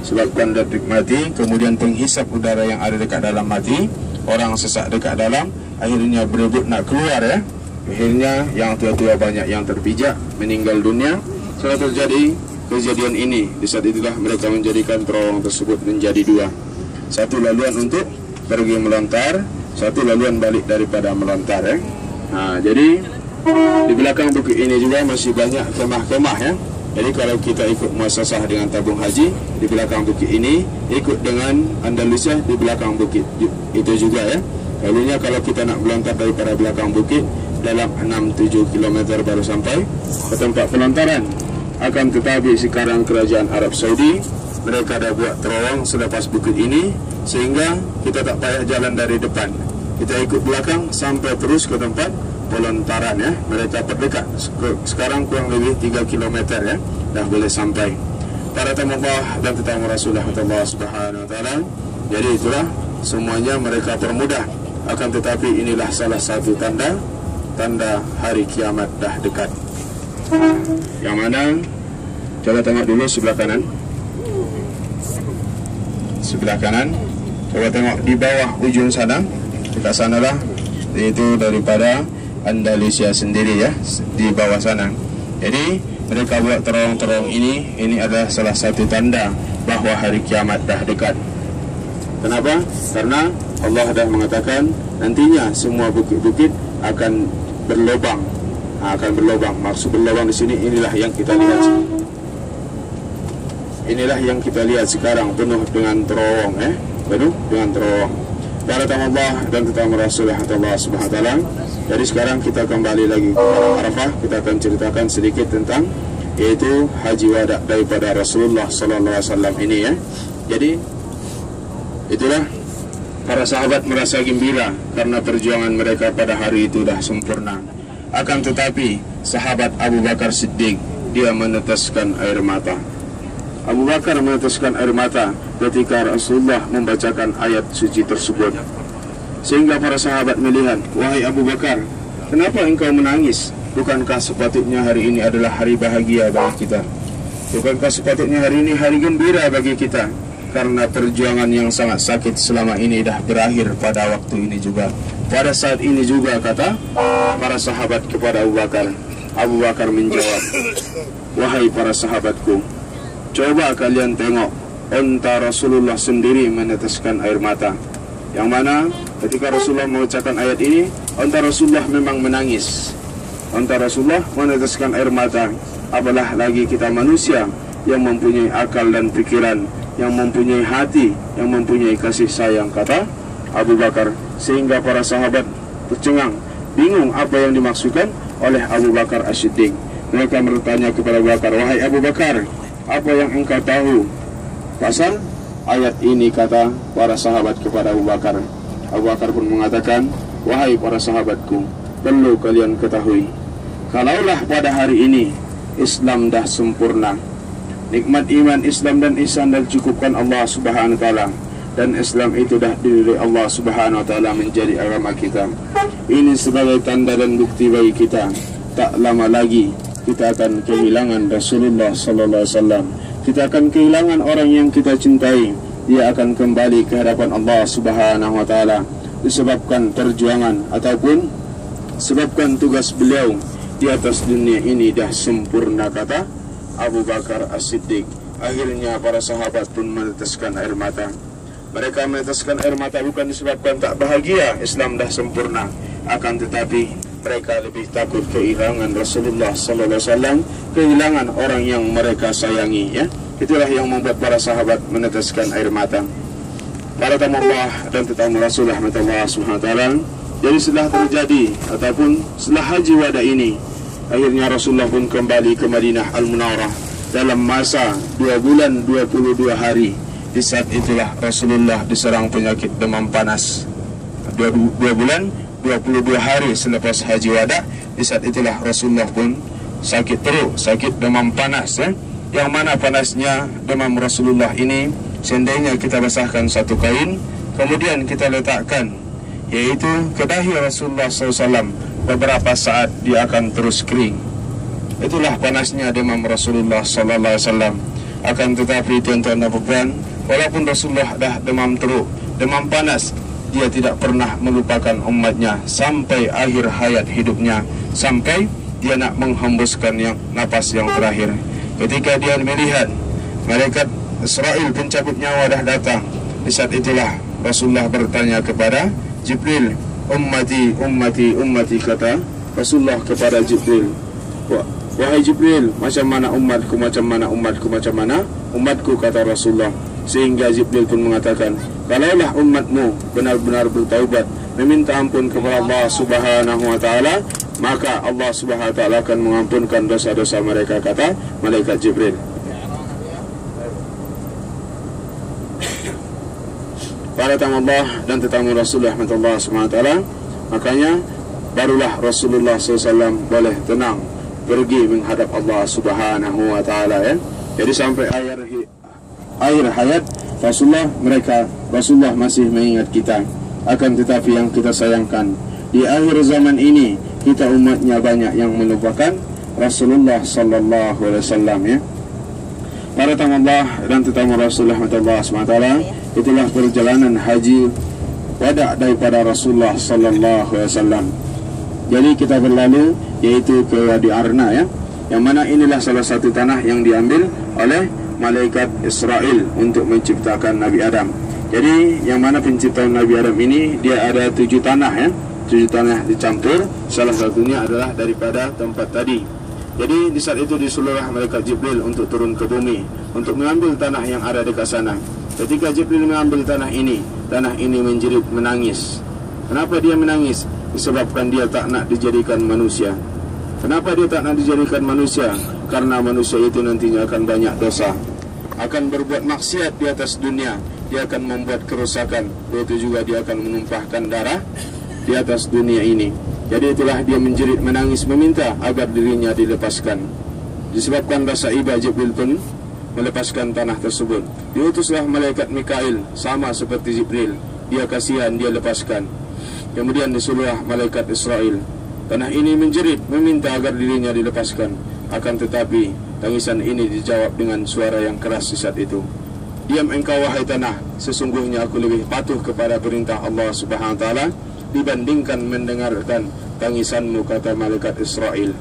Sebabkan detik mati, kemudian penghisap udara yang ada dekat dalam mati, orang sesak dekat dalam, akhirnya berebut nak keluar ya. Akhirnya yang tua-tua banyak yang terpijak, meninggal dunia. Setelah terjadi kejadian ini, di saat itulah mereka menjadikan terowong tersebut menjadi dua. Satu laluan untuk pergi melontar, satu laluan balik daripada melontar ya. Nah, jadi di belakang bukit ini juga masih banyak kemah-kemah ya. Jadi kalau kita ikut muasasah dengan tabung haji, di belakang bukit ini, ikut dengan Andalusia di belakang bukit itu juga ya. Lalunya kalau kita nak melontar daripada belakang bukit, dalam 6-7 km baru sampai ke tempat pelontaran. Akan tetapi sekarang kerajaan Arab Saudi, mereka dah buat terowong selepas bukit ini, sehingga kita tak payah jalan dari depan. Kita ikut belakang sampai terus ke tempat pelontaran ya. Mereka terdekat. Sekarang kurang lebih 3 km ya, dah boleh sampai. Para tamu Allah dan tetamu Rasulullah Subhanahu wa taala. Jadi itulah semuanya mereka permudah. Akan tetapi inilah salah satu tanda hari kiamat dah dekat. Yang mana? Coba tengok dulu sebelah kanan. Sebelah kanan. Coba tengok di bawah ujung sana. Dekat sanalah, itu daripada Andalusia sendiri ya, di bawah sana. Jadi mereka buat terowong-terowong ini adalah salah satu tanda bahawa hari kiamat dah dekat. Kenapa? Karena Allah dah mengatakan nantinya semua bukit-bukit akan berlubang. Akan berlubang. Maksud berlubang di sini, inilah yang kita lihat. Inilah yang kita lihat sekarang, penuh dengan terowong penuh dengan terowong. Para tamu Allah dan tetamu Rasulullah Subhanahu wa taala. Jadi sekarang kita kembali lagi ke Arafah. Kita akan ceritakan sedikit tentang yaitu haji wada daripada Rasulullah sallallahu alaihi wasallam ini ya. Jadi itulah para sahabat merasa gembira karena perjuangan mereka pada hari itu dah sempurna. Akan tetapi sahabat Abu Bakar Siddiq, dia meneteskan air mata. Abu Bakar meneteskan air mata ketika Rasulullah membacakan ayat suci tersebut. Sehingga para sahabat melihat, wahai Abu Bakar, kenapa engkau menangis? Bukankah sepatutnya hari ini adalah hari bahagia bagi kita? Bukankah sepatutnya hari ini hari gembira bagi kita? Karena perjuangan yang sangat sakit selama ini dah berakhir pada waktu ini juga. Pada saat ini juga, kata para sahabat kepada Abu Bakar. Abu Bakar menjawab, wahai para sahabatku, coba kalian tengok, onta Rasulullah sendiri meneteskan air mata. Yang mana ketika Rasulullah mengucapkan ayat ini, onta Rasulullah memang menangis. Onta Rasulullah meneteskan air mata. Apalah lagi kita manusia yang mempunyai akal dan pikiran, yang mempunyai hati, yang mempunyai kasih sayang, kata Abu Bakar. Sehingga para sahabat tercengang, bingung apa yang dimaksudkan oleh Abu Bakar As-Siddiq. Mereka bertanya kepada Abu Bakar, wahai Abu Bakar, apa yang engkau tahu pasal ayat ini, kata para sahabat kepada Abu Bakar. Abu Bakar pun mengatakan, wahai para sahabatku, perlu kalian ketahui, kalaulah pada hari ini Islam dah sempurna, nikmat iman Islam dan ihsan dah cukupkan Allah Subhanahu wa taala, dan Islam itu dah diri Allah Subhanahu wa taala menjadi agama kita. Ini sebagai tanda dan bukti bagi kita, tak lama lagi kita akan kehilangan Rasulullah sallallahu alaihi wasallam. Kita akan kehilangan orang yang kita cintai. Dia akan kembali ke hadapan Allah Subhanahu wa taala disebabkan perjuangan ataupun sebabkan tugas beliau di atas dunia ini dah sempurna, kata Abu Bakar As-Siddiq. Akhirnya para sahabat pun meneteskan air mata. Mereka meneteskan air mata bukan disebabkan tak bahagia Islam dah sempurna, akan tetapi mereka lebih takut kehilangan Rasulullah sallallahu alaihi wasallam, kehilangan orang yang mereka sayangi ya. Itulah yang membuat para sahabat meneteskan air mata. Para tamu Allah dan tetamu Rasulullah Subhanahu wa taala. Jadi setelah terjadi ataupun setelah haji wada ini, akhirnya Rasulullah pun kembali ke Madinah Al-Munawwarah dalam masa 2 bulan 22 hari. Di saat itulah Rasulullah diserang penyakit demam panas. 2 bulan 22 hari selepas haji wada, di saat itulah Rasulullah pun sakit perut, sakit demam panas ya. Yang mana panasnya demam Rasulullah ini, seandainya kita basahkan satu kain, kemudian kita letakkan yaitu ke dahi Rasulullah SAW, beberapa saat dia akan terus kering. Itulah panasnya demam Rasulullah SAW. Akan tetapi tuan-tuan dan puan, walaupun Rasulullah dah demam teruk, demam panas, dia tidak pernah melupakan umatnya sampai akhir hayat hidupnya, sampai dia nak menghembuskan napas yang terakhir. Ketika dia melihat malaikat Israel pencabut nyawa dah datang, di saat itulah Rasulullah bertanya kepada Jibril, ummati, ummati, ummati, kata Rasulullah kepada Jibril, wahai Jibril, macam mana umatku, macam mana umatku, macam mana umatku, kata Rasulullah. Sehingga Jibril pun mengatakan, kalaulah umatmu benar-benar bertaubat, meminta ampun kepada Allah Subhanahu wa ta'ala, maka Allah Subhanahu wa ta'ala akan mengampunkan dosa-dosa mereka, kata malaikat Jibril. Para tamu Allah dan tetamu Rasulullah Subhanahu wa ta'ala, makanya barulah Rasulullah SAW boleh tenang pergi menghadap Allah Subhanahu wa ta'ala, ya. Jadi sampai akhir hayat Rasulullah masih mengingat kita. Akan tetapi yang kita sayangkan, di akhir zaman ini kita umatnya banyak yang melupakan Rasulullah sallallahu alaihi wasallam, ya. Para tamu Allah dan tetamu Rasulullah SWT, itulah perjalanan haji wada daripada Rasulullah sallallahu alaihi wasallam. Jadi kita berlalu yaitu ke Wadi Arna, ya, yang mana inilah salah satu tanah yang diambil oleh malaikat Israel untuk menciptakan Nabi Adam. Jadi yang mana penciptaan Nabi Adam ini, dia ada 7 tanah, ya, 7 tanah dicampur. Salah satunya adalah daripada tempat tadi. Jadi di saat itu disuruhlah malaikat Jibril untuk turun ke bumi untuk mengambil tanah yang ada dekat sana. Ketika Jibril mengambil tanah ini menjerit, menangis. Kenapa dia menangis? Disebabkan dia tak nak dijadikan manusia. Kenapa dia tak nak dijadikan manusia? Karena manusia itu nantinya akan banyak dosa, akan berbuat maksiat di atas dunia. Dia akan membuat kerusakan, begitu juga dia akan menumpahkan darah di atas dunia ini. Jadi itulah dia menjerit, menangis, meminta agar dirinya dilepaskan. Disebabkan rasa iba, Jibril pun melepaskan tanah tersebut. Diutuslah malaikat Mikail, sama seperti Jibril. Dia kasihan, dia lepaskan. Kemudian disuruhlah malaikat Israel. Tanah ini menjerit, meminta agar dirinya dilepaskan. Akan tetapi tangisan ini dijawab dengan suara yang keras di saat itu. Diam engkau wahai tanah, sesungguhnya aku lebih patuh kepada perintah Allah Subhanahu wa ta'ala dibandingkan mendengarkan tangisanmu, kata malaikat Israel.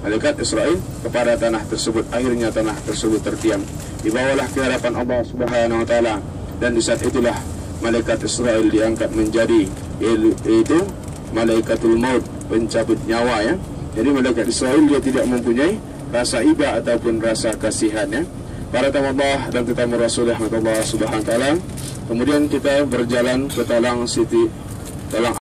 Malaikat Israel kepada tanah tersebut. Akhirnya tanah tersebut terdiam. Dibawalah ke hadapan Allah Subhanahu wa ta'ala, dan di saat itulah malaikat Israel diangkat menjadi yaitu malaikatul maut, pencabut nyawa, ya. Jadi malaikat Israel dia tidak mempunyai rasa iba ataupun rasa kasihan, ya. Para tamu Allah dan tetamu Rasulullah Subhanahu wa ta'ala, kemudian kita berjalan ke Talang Siti, Talang